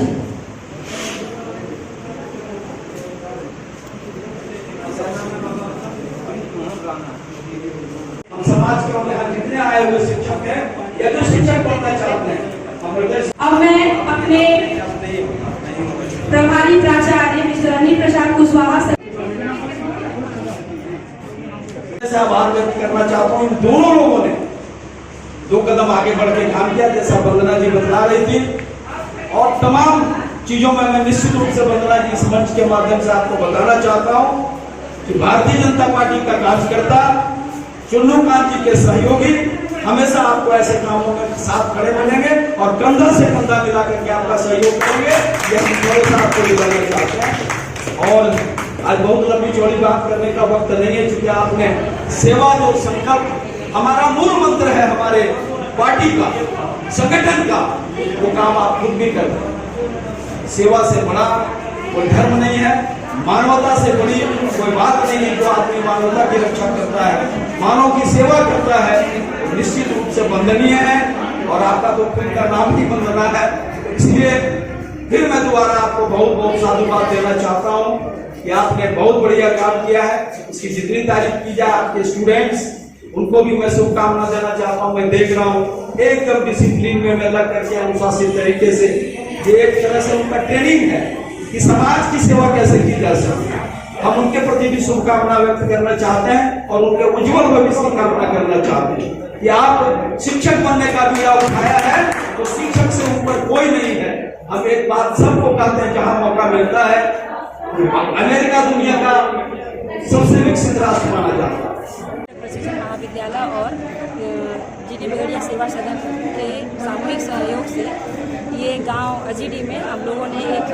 हम समाज के यहाँ जितने आए हुए शिक्षक हैं या जो शिक्षक बनना चाहते हैं,
अब मैं अपने प्रभारी प्राचार्य मिस्टर अनिल प्रसाद कुशवाहा
से आभार व्यक्त करना चाहता हूँ। इन दोनों लोगों ने 2 कदम आगे बढ़ के काम किया, जैसा वंदना जी बतला रही थी, और तमाम चीजों में मैं निश्चित रूप से वंदना जी इस मंच के माध्यम से आपको बताना चाहता हूँ कि भारतीय जनता पार्टी का कार्यकर्ता चुन्नूकांत जी के सहयोगी हमेशा आपको ऐसे कामों में साथ खड़े मिलेंगे और कंधा से कंधा मिला करके आपका सहयोग करेंगे। ये हम थोड़े सा आपको बताना चाहते हैं। और आज बहुत लंबी चौड़ी बात करने का वक्त नहीं है, क्योंकि आपने सेवा जो संकल्प हमारा मूल मंत्र है हमारे पार्टी का, संगठन का, वो काम आप खुद भी करते हैं। सेवा से बड़ा कोई धर्म नहीं है, मानवता से बड़ी कोई बात नहीं है। जो आदमी मानवता की रक्षा करता है, मानव की सेवा करता है, निश्चित रूप से वंदनीय है। और आपका तो फिर का नाम ही वंदना है, इसलिए फिर मैं दोबारा आपको बहुत बहुत साधुवाद देना चाहता हूँ कि आपने बहुत बढ़िया काम किया है। इसकी जितनी तारीफ की जाए, आपके स्टूडेंट्स उनको भी मैं शुभकामना देना चाहता हूँ। मैं देख रहा हूँ एकदम डिसिप्लिन में मैं लग करके अनुशासित तरीके से, ये एक तरह से उनका ट्रेनिंग है कि समाज की सेवा कैसे की जा सकती है। हम उनके प्रति भी शुभकामना व्यक्त करना चाहते हैं और उनके उज्जवल भविष्य की कामना करना चाहते हैं कि आप शिक्षक बनने का भी आप उठाया है, तो शिक्षक से ऊपर कोई नहीं है। हम एक बात सबको कहते हैं, जहां मौका मिलता है, अमेरिका दुनिया का सबसे विकसित राष्ट्र माना जाता है।
प्रशिक्षण महाविद्यालय और जीडी बिगड़िया सेवा सदन के सामूहिक सहयोग से ये गांव अजीडी में हम लोगों ने एक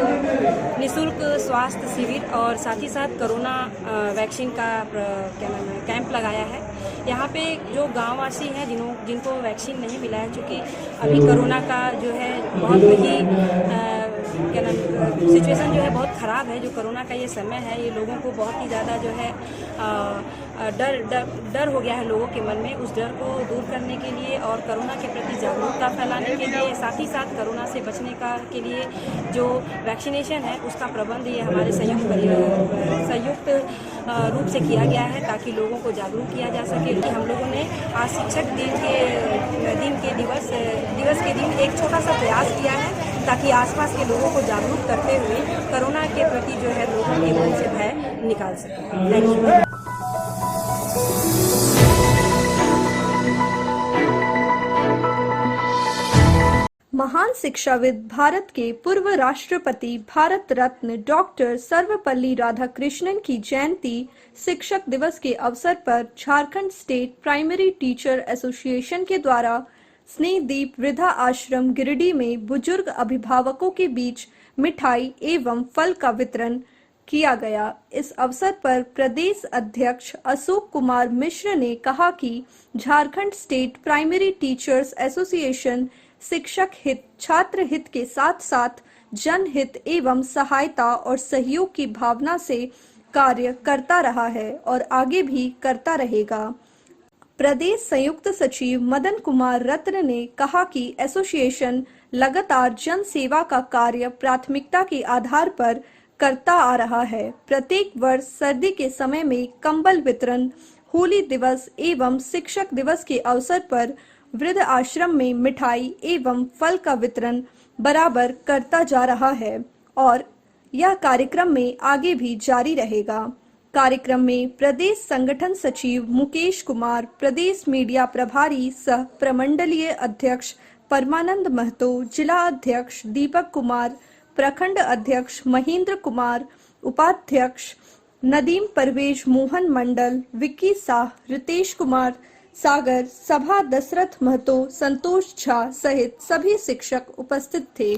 निःशुल्क स्वास्थ्य शिविर और साथ ही साथ कोरोना वैक्सीन का क्या नाम है कैंप लगाया है। यहाँ पे जो गांववासी हैं जिनको वैक्सीन नहीं मिला है, चूँकि अभी कोरोना का जो है बहुत ही क्या नाम सिचुएशन जो है बहुत ख़राब है। जो कोरोना का ये समय है, ये लोगों को बहुत ही ज़्यादा जो है डर हो गया है लोगों के मन में। उस डर को दूर करने के लिए और कोरोना के प्रति जागरूकता फैलाने के लिए, साथ ही साथ कोरोना से बचने के लिए जो वैक्सीनेशन है उसका प्रबंध ये हमारे संयुक्त रूप से किया गया है, ताकि लोगों को जागरूक किया जा सके। कि हम लोगों ने आज शिक्षक दिवस के दिन एक छोटा सा प्रयास किया है, ताकि आसपास के लोगों को जागरूक करते हुए कोरोना के प्रति जो है लोगों के मन से भय निकाल सकें। Thank you.
महान शिक्षाविद भारत के पूर्व राष्ट्रपति भारत रत्न डॉक्टर सर्वपल्ली राधाकृष्णन की जयंती शिक्षक दिवस के अवसर पर Jharkhand state primary teacher association के द्वारा स्नेहदीप वृद्धा आश्रम गिरिडीह में बुजुर्ग अभिभावकों के बीच मिठाई एवं फल का वितरण किया गया। इस अवसर पर प्रदेश अध्यक्ष अशोक कुमार मिश्र ने कहा कि Jharkhand state primary teachers association शिक्षक हित, छात्र हित के साथ साथ जनहित एवं सहायता और सहयोग की भावना से कार्य करता रहा है और आगे भी करता रहेगा। प्रदेश संयुक्त सचिव मदन कुमार रत्न ने कहा कि एसोसिएशन लगातार जन सेवा का कार्य प्राथमिकता के आधार पर करता आ रहा है। प्रत्येक वर्ष सर्दी के समय में कंबल वितरण, होली दिवस एवं शिक्षक दिवस के अवसर पर वृद्ध आश्रम में मिठाई एवं फल का वितरण बराबर करता जा रहा है और यह कार्यक्रम में आगे भी जारी रहेगा। कार्यक्रम में प्रदेश संगठन सचिव मुकेश कुमार, प्रदेश मीडिया प्रभारी सह प्रमंडलीय अध्यक्ष परमानंद महतो, जिला अध्यक्ष दीपक कुमार, प्रखंड अध्यक्ष महेंद्र कुमार, उपाध्यक्ष नदीम परवेज, मोहन मंडल, विक्की शाह, रितेश कुमार सागर, सभा दशरथ महतो, संतोष झा सहित सभी शिक्षक उपस्थित थे।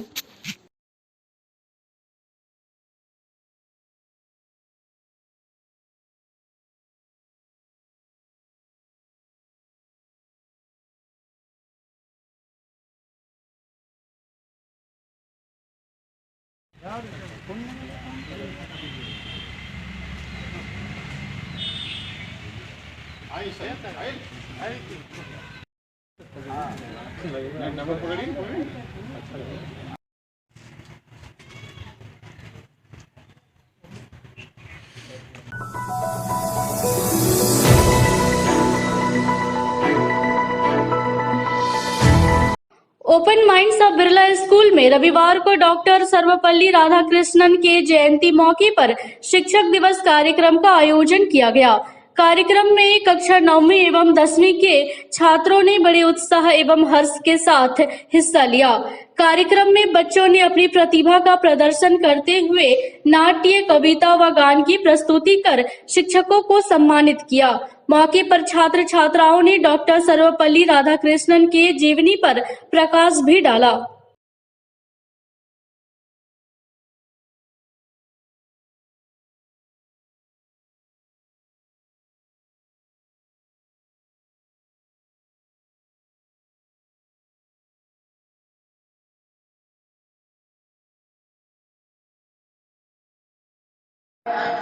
Open minds of Birla school में रविवार को डॉक्टर सर्वपल्ली राधाकृष्णन के जयंती मौके पर शिक्षक दिवस कार्यक्रम का आयोजन किया गया। कार्यक्रम में कक्षा 9वीं एवं 10वीं के छात्रों ने बड़े उत्साह एवं हर्ष के साथ हिस्सा लिया। कार्यक्रम में बच्चों ने अपनी प्रतिभा का प्रदर्शन करते हुए नाट्य, कविता व गान की प्रस्तुति कर शिक्षकों को सम्मानित किया। मौके पर छात्र छात्राओं ने डॉक्टर सर्वपल्ली राधाकृष्णन के जीवनी पर प्रकाश भी डाला।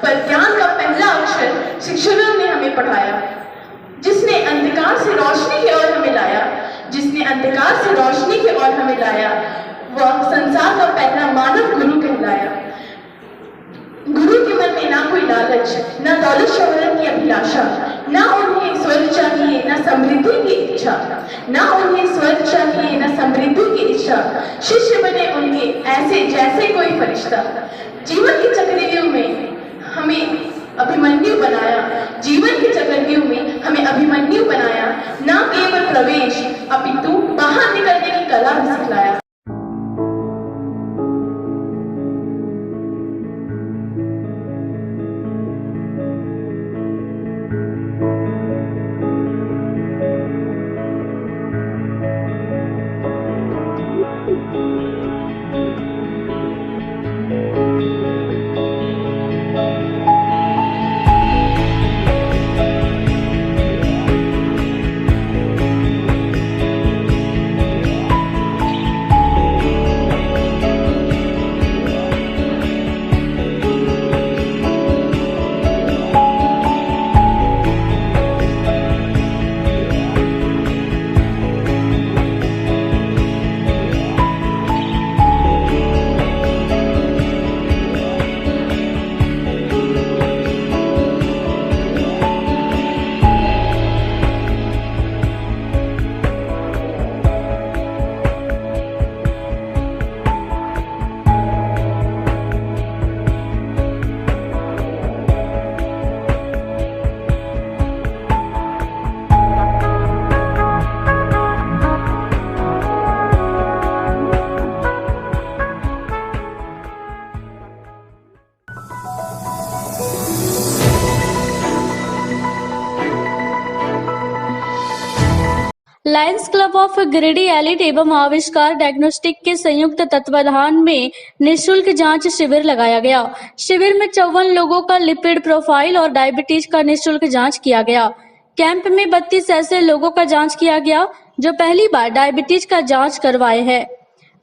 पर ज्ञान का पहला अक्षर शिक्षकों ने हमें पढ़ाया, जिसने अंधकार से रोशनी की ओर हमें लाया, जिसने अंधकार से रोशनी की ओर हमें लाया, वह संसार का पहला मानव गुरु कहलाया। गुरु के मन में ना कोई लालच, ना दौलत शोहरत की अभिलाषा, ना उन्हें स्वर्ग चाहिए, ना समृद्धि की इच्छा, ना उन्हें स्वर्ग चाहिए, ना समृद्धि की इच्छा। शिष्य बने उनके ऐसे जैसे कोई फरिश्ता। जीवन के चक्रव्यूह में हमें अभिमन्यु बनाया, जीवन के चक्रव्यूह में हमें अभिमन्यु बनाया, ना केवल प्रवेश अपितु बाहर निकलने की कला भी सिखलाया।
Lions club of Giridih elite एवं आविष्कार डायग्नोस्टिक के संयुक्त तत्वाधान में निःशुल्क जांच शिविर लगाया गया। शिविर में 54 लोगों का लिपिड प्रोफाइल और डायबिटीज का निःशुल्क जांच किया गया। कैंप में 32 ऐसे लोगों का जांच किया गया जो पहली बार डायबिटीज का जांच करवाए हैं।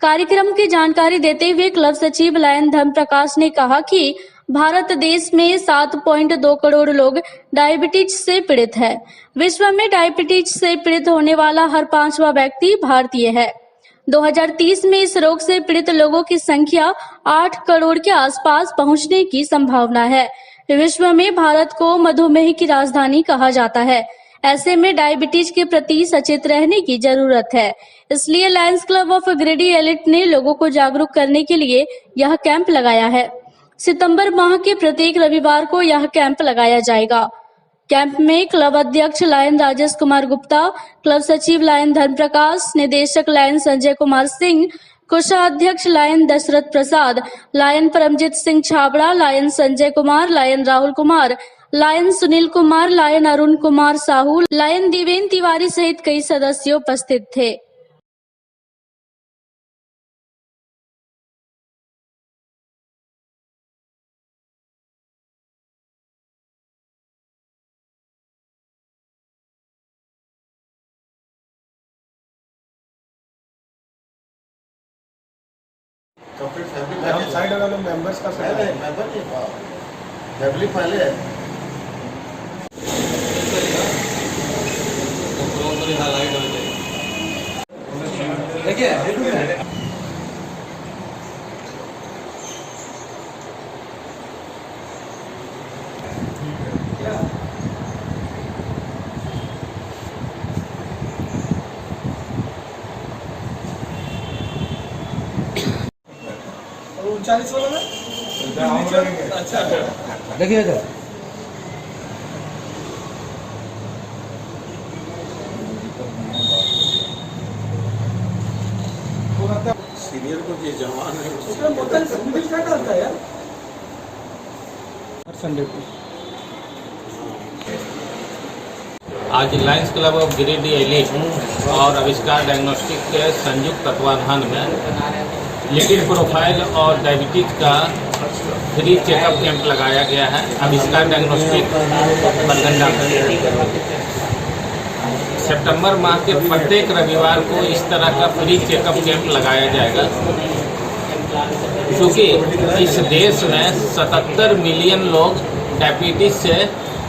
कार्यक्रम की जानकारी देते हुए क्लब सचिव लायन धर्म प्रकाश ने कहा कि भारत देश में 7.2 करोड़ लोग डायबिटीज से पीड़ित है। विश्व में डायबिटीज से पीड़ित होने वाला हर 5वां व्यक्ति भारतीय है। 2030 में इस रोग से पीड़ित लोगों की संख्या 8 करोड़ के आसपास पहुंचने की संभावना है। विश्व में भारत को मधुमेह की राजधानी कहा जाता है। ऐसे में डायबिटीज के प्रति सचेत रहने की जरूरत है। इसलिए Lions club of Giridih elite ने लोगों को जागरूक करने के लिए यह कैंप लगाया है। सितंबर माह के प्रत्येक रविवार को यह कैंप लगाया जाएगा। कैंप में क्लब अध्यक्ष लायन राजेश कुमार गुप्ता, क्लब सचिव लायन धर्म प्रकाश, निदेशक लायन संजय कुमार सिंह, कोषाध्यक्ष lion Dashrath Prasad, lion Paramjeet Singh Chhabra, lion Sanjay Kumar, lion Rahul Kumar, lion Sunil Kumar, lion Arun Kumar Sahu, lion Diven Tiwari सहित कई सदस्य उपस्थित थे।
साइड वाले मेंबर्स का मेंबर फैमिली पहले है। देखिए वाला में अच्छा देखिए इधर सीनियर को ये जवान है उसमें बोतल मिल क्या करता है यार हर संडे को।
आज Lions club of Giridih elite और आविष्कार डायग्नोस्टिक के संयुक्त तत्वाधान में लिपिड प्रोफाइल और डायबिटीज का फ्री चेकअप कैंप लगाया गया है। आविष्कार डायग्नोस्टिक बरगंडा में सितंबर माह के प्रत्येक रविवार को इस तरह का फ्री चेकअप कैंप लगाया जाएगा, क्योंकि इस देश में 77 मिलियन लोग डायबिटीज से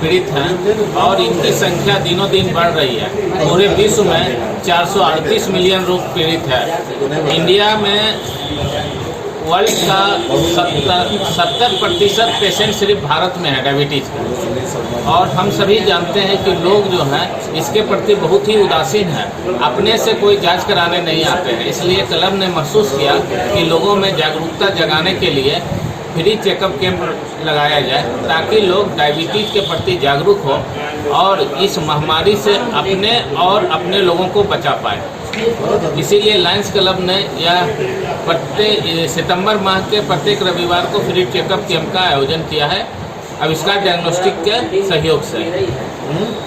पीड़ित हैं और इनकी संख्या दिनों दिन बढ़ रही है। पूरे विश्व में 438 मिलियन लोग पीड़ित है। इंडिया में वर्ल्ड का 70% पेशेंट सिर्फ भारत में है डायबिटीज का, और हम सभी जानते हैं कि लोग जो हैं इसके प्रति बहुत ही उदासीन हैं, अपने से कोई जांच कराने नहीं आते हैं। इसलिए क्लब ने महसूस किया कि लोगों में जागरूकता जगाने के लिए फ्री चेकअप कैंप लगाया जाए, ताकि लोग डायबिटीज के प्रति जागरूक हो और इस महामारी से अपने और अपने लोगों को बचा पाए। इसीलिए लायंस क्लब ने यह प्रत्येक सितंबर माह के प्रत्येक रविवार को फ्री चेकअप कैंप का आयोजन किया है आविष्कार डायग्नोस्टिक के सहयोग से।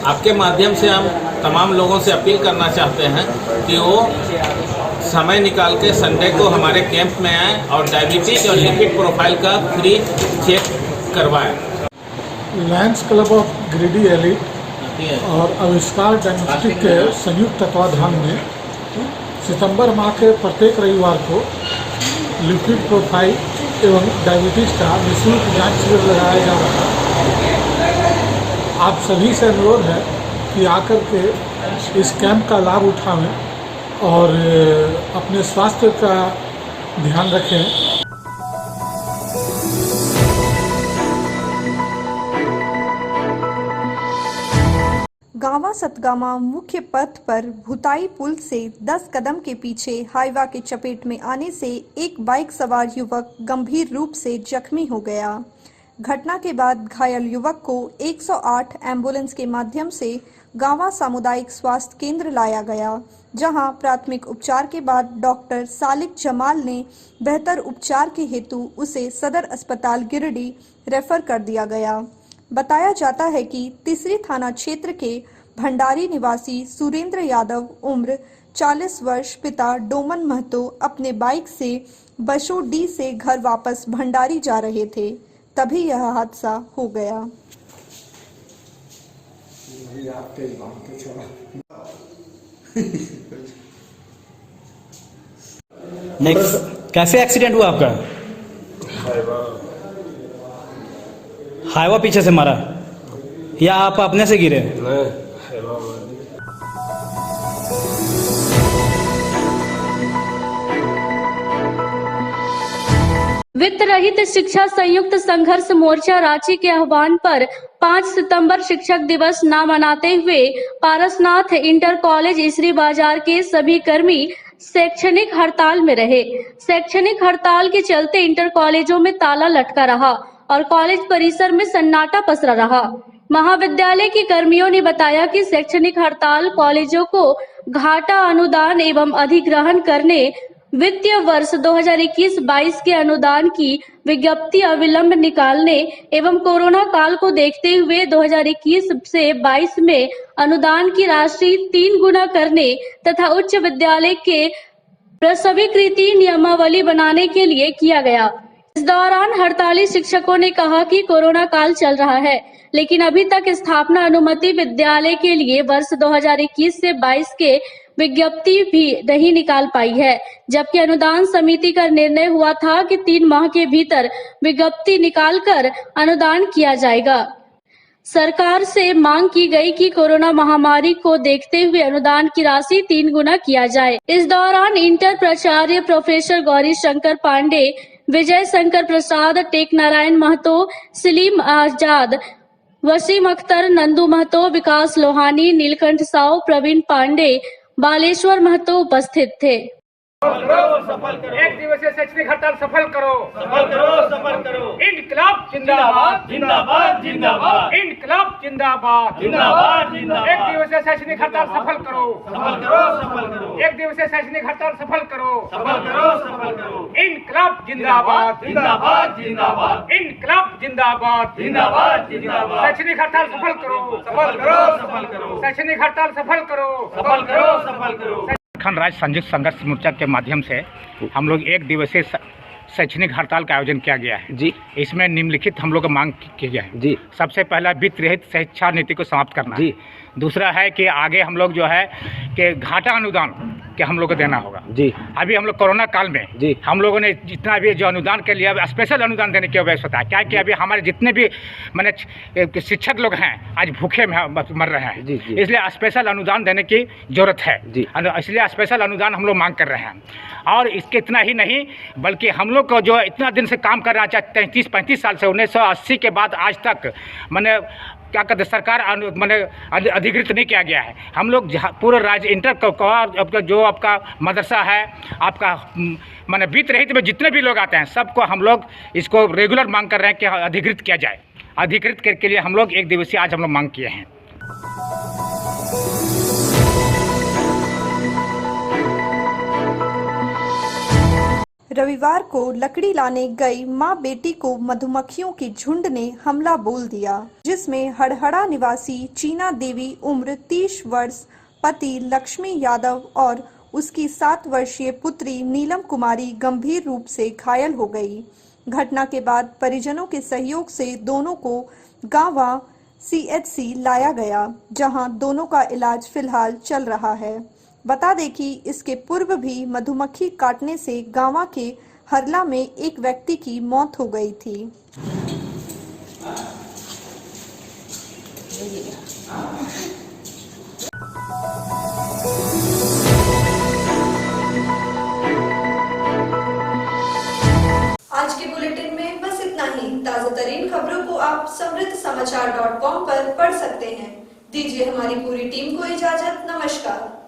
आपके माध्यम से हम तमाम लोगों से अपील करना चाहते हैं कि वो समय निकाल के संडे को हमारे कैंप में आए और डायबिटीज और लिपिड प्रोफाइल का फ्री चेक करवाएं।
Lions club of Giridih elite और आविष्कार डायग्नोस्टिक के संयुक्त तत्वाधान में सितंबर माह के प्रत्येक रविवार को लिपिड प्रोफाइल एवं डायबिटीज का निःशुल्क जांच शिविर लगाया जा रहा है। आप सभी से अनुरोध है कि आकर के इस कैंप का लाभ उठाएं और अपने स्वास्थ्य का ध्यान रखें।
गांवा सतगामा मुख्य पथ पर भुताई पुल से 10 कदम के पीछे हाईवा के चपेट में आने से एक बाइक सवार युवक गंभीर रूप से जख्मी हो गया। घटना के बाद घायल युवक को 108 एम्बुलेंस के माध्यम से गांवा सामुदायिक स्वास्थ्य केंद्र लाया गया, जहां प्राथमिक उपचार के बाद डॉक्टर सालिक जमाल ने बेहतर उपचार के हेतु उसे सदर अस्पताल गिरिडीह रेफर कर दिया गया। बताया जाता है कि तीसरी थाना क्षेत्र के भंडारी निवासी सुरेंद्र यादव उम्र 40 वर्ष पिता डोमन महतो अपने बाइक से बसोडी से घर वापस भंडारी जा रहे थे, तभी यह हादसा हो गया।
नेक्स्ट, कैसे एक्सीडेंट हुआ आपका? हाईवा पीछे से मारा या आप अपने से गिरे?
वित्त रहित शिक्षा संयुक्त संघर्ष मोर्चा रांची के आह्वान पर 5 सितंबर शिक्षक दिवस न मनाते हुए पारसनाथ इंटर कॉलेज इसरी बाजार के सभी कर्मी शैक्षणिक हड़ताल में रहे। शैक्षणिक हड़ताल के चलते इंटर कॉलेजों में ताला लटका रहा और कॉलेज परिसर में सन्नाटा पसरा रहा। महाविद्यालय के कर्मियों ने बताया कि शैक्षणिक हड़ताल कॉलेजों को घाटा अनुदान एवं अधिग्रहण करने वित्तीय वर्ष 2021-22 के अनुदान की विज्ञप्ति अविलंब निकालने एवं कोरोना काल को देखते हुए 2021 से 22 में अनुदान की राशि 3 गुना करने तथा उच्च विद्यालय के प्रसवीकृति नियमावली बनाने के लिए किया गया। इस दौरान हड़ताली शिक्षकों ने कहा कि कोरोना काल चल रहा है, लेकिन अभी तक स्थापना अनुमति विद्यालय के लिए वर्ष 2021 से 22 के विज्ञप्ति भी नहीं निकाल पाई है, जबकि अनुदान समिति का निर्णय हुआ था कि 3 माह के भीतर विज्ञप्ति निकालकर अनुदान किया जाएगा। सरकार से मांग की गई कि कोरोना महामारी को देखते हुए अनुदान की राशि 3 गुना किया जाए। इस दौरान इंटर प्राचार्य प्रोफेसर गौरी शंकर पांडे, विजय शंकर प्रसाद, टेक नारायण महतो, सलीम आजाद, वसीम अख्तर, नंदू महतो, विकास लोहानी, नीलकंठ साव, प्रवीण पांडे, बालेश्वर महतो उपस्थित थे।
सफल करो। एक दिवसीय शैक्षणिक हड़ताल सफल करो। सफल करो, सफल करो। इनकलाब जिंदाबाद, जिंदाबाद, जिंदाबाद। इनकलाब जिंदाबाद, जिंदाबाद, जिंदाबाद। एक दिवसीय शैक्षणिक हड़ताल सफल करो। सफल करो, सफल करो। एक दिवसीय शैक्षणिक हड़ताल सफल करो। सफल करो, सफल करो। इनकलाब जिंदाबाद, जिंदाबाद, जिंदाबाद। इनकलाब जिंदाबाद, जिंदाबाद, जिंदाबाद। शैक्षणिक हड़ताल सफल करो। सफल करो, सफल करो। शैक्षणिक हड़ताल सफल करो। सफल करो, सफल करो। झारखंड राज्य संयुक्त संघर्ष मोर्चा के माध्यम से हम लोग एक दिवसीय शैक्षणिक हड़ताल का आयोजन किया गया है जी। इसमें निम्नलिखित हम लोग का मांग की गया है जी। सबसे पहला वित्त रहित शिक्षा नीति को समाप्त करना जी। दूसरा है कि आगे हम लोग जो है कि घाटा अनुदान कि हम लोग को देना होगा जी। अभी हम लोग कोरोना काल में जी हम लोगों ने जितना भी जो अनुदान के लिए स्पेशल अनुदान देने की आवश्यकता है, क्या कि अभी हमारे जितने भी मैंने शिक्षक लोग हैं आज भूखे में मर रहे हैं जी, जी। इसलिए स्पेशल अनुदान देने की जरूरत है जी। इसलिए स्पेशल अनुदान हम लोग मांग कर रहे हैं। और इसके इतना ही नहीं बल्कि हम लोग को जो इतना दिन से काम कर रहा है 33-35 साल से 1980 के बाद आज तक मैंने क्या कहते सरकार मैंने अधिकृत नहीं किया गया है। हम लोग पूरे राज्य इंटर आपका जो आपका मदरसा है आपका मैंने वित्त रहित में जितने भी लोग आते हैं सबको हम लोग इसको रेगुलर मांग कर रहे हैं कि अधिकृत किया जाए। अधिकृत के लिए हम लोग एक दिवसीय आज हम लोग मांग किए हैं।
रविवार को लकड़ी लाने गई मां बेटी को मधुमक्खियों की झुंड ने हमला बोल दिया, जिसमें हड़हड़ा निवासी चीना देवी उम्र 30 वर्ष पति लक्ष्मी यादव और उसकी 7 वर्षीय पुत्री नीलम कुमारी गंभीर रूप से घायल हो गई। घटना के बाद परिजनों के सहयोग से दोनों को गांवा CHC लाया गया, जहां दोनों का इलाज फिलहाल चल रहा है। बता दें कि इसके पूर्व भी मधुमक्खी काटने से गांवा के हरला में एक व्यक्ति की मौत हो गई थी। आज के बुलेटिन में बस इतना ही। ताजा तरीन खबरों को आप समृद्धसमाचार.com पर पढ़ सकते हैं। दीजिए हमारी पूरी टीम को इजाजत। नमस्कार।